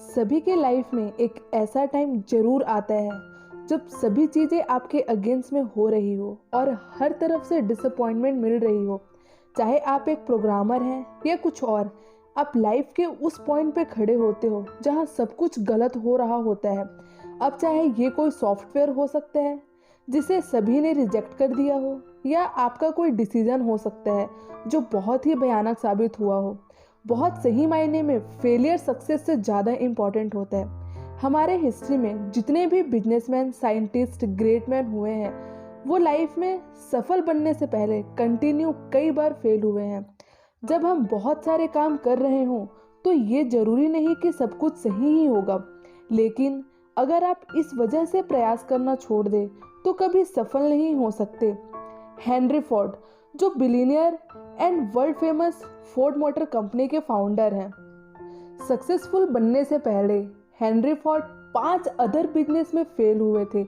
सभी के लाइफ में एक ऐसा टाइम जरूर आता है जब सभी चीज़ें आपके अगेंस्ट में हो रही हो और हर तरफ से डिसअपॉइंटमेंट मिल रही हो। चाहे आप एक प्रोग्रामर हैं या कुछ और, आप लाइफ के उस पॉइंट पे खड़े होते हो जहां सब कुछ गलत हो रहा होता है। अब चाहे ये कोई सॉफ्टवेयर हो सकता है जिसे सभी ने रिजेक्ट कर दिया हो, या आपका कोई डिसीजन हो सकता है जो बहुत ही भयानक साबित हुआ हो। बहुत सही मायने में फेलियर सक्सेस से ज़्यादा इम्पॉर्टेंट होता है। हमारे हिस्ट्री में जितने भी बिजनेसमैन, साइंटिस्ट, ग्रेट मैन हुए हैं, वो लाइफ में सफल बनने से पहले कंटिन्यू कई बार फेल हुए हैं। जब हम बहुत सारे काम कर रहे हों तो ये जरूरी नहीं कि सब कुछ सही ही होगा, लेकिन अगर आप इस वजह से प्रयास करना छोड़ दें तो कभी सफल नहीं हो सकते। हेनरी फोर्ड, जो billionaire and world famous Ford motor company के फाउंडर हैं, सक्सेसफुल बनने से पहले हेनरी फोर्ड 5 अदर बिजनेस में फेल हुए थे।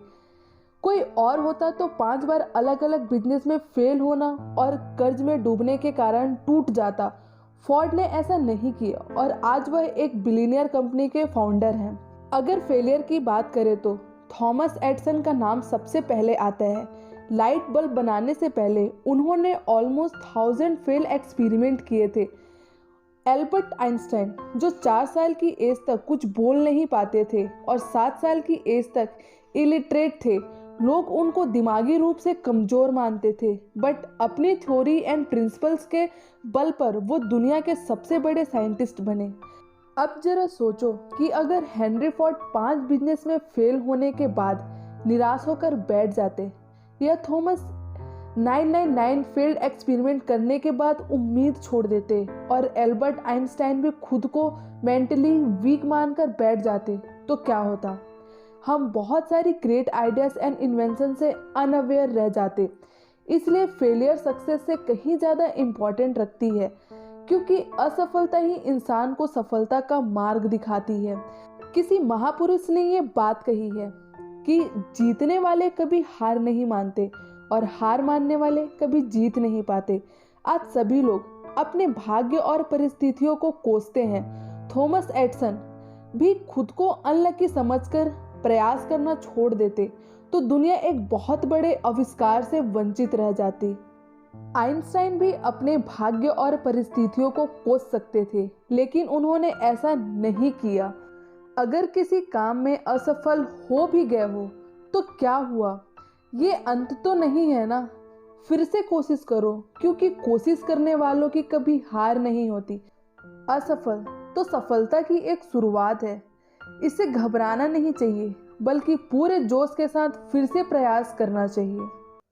कोई और होता तो 5 बार अलग अलग बिजनेस में फेल होना और कर्ज में डूबने के कारण टूट जाता। फोर्ड ने ऐसा नहीं किया और आज वह एक बिलियनियर कंपनी के फाउंडर हैं। अगर फेलियर की बात करें तो थॉमस एडिसन का नाम सबसे पहले आता है। लाइट बल्ब बनाने से पहले उन्होंने ऑलमोस्ट 1000 फेल एक्सपेरिमेंट किए थे। एल्बर्ट आइंस्टाइन, जो 4 साल की एज तक कुछ बोल नहीं पाते थे और 7 साल की एज तक इलिटरेट थे, लोग उनको दिमागी रूप से कमजोर मानते थे, बट अपनी थ्योरी एंड प्रिंसिपल्स के बल पर वो दुनिया के सबसे बड़े साइंटिस्ट बने। अब जरा सोचो कि अगर हेनरी फोर्ड 5 बिजनेस में फेल होने के बाद निराश होकर बैठ जाते, या थॉमस 999 फेल्ड एक्सपेरिमेंट करने के बाद उम्मीद छोड़ देते, और एल्बर्ट आइंस्टाइन भी खुद को मेंटली वीक मानकर बैठ जाते, तो क्या होता? हम बहुत सारी ग्रेट आइडियाज एंड इन्वेंशन से अनअवेयर रह जाते। इसलिए फेलियर सक्सेस से कहीं ज़्यादा इम्पोर्टेंट रखती है, क्योंकि असफलता ही इंसान को सफलता का मार्ग दिखाती है। किसी महापुरुष ने ये बात कही है कि जीतने वाले कभी हार नहीं मानते और हार मानने वाले कभी जीत नहीं पाते। आज सभी लोग अपने भाग्य और परिस्थितियों को कोसते हैं। थॉमस एडिसन भी खुद को अनलकी समझकर प्रयास करना छोड़ देते तो दुनिया एक बहुत बड़े आविष्कार से वंचित रह जाती। आइंस्टाइन भी अपने भाग्य और परिस्थितियों को कोस सकते थे, लेकिन उन्होंने ऐसा नहीं किया। अगर किसी काम में असफल हो भी गए हो तो क्या हुआ, ये अंत तो नहीं है ना। फिर से कोशिश करो, क्योंकि कोशिश करने वालों की कभी हार नहीं होती। असफल तो सफलता की एक शुरुआत है। इससे घबराना नहीं चाहिए, बल्कि पूरे जोश के साथ फिर से प्रयास करना चाहिए।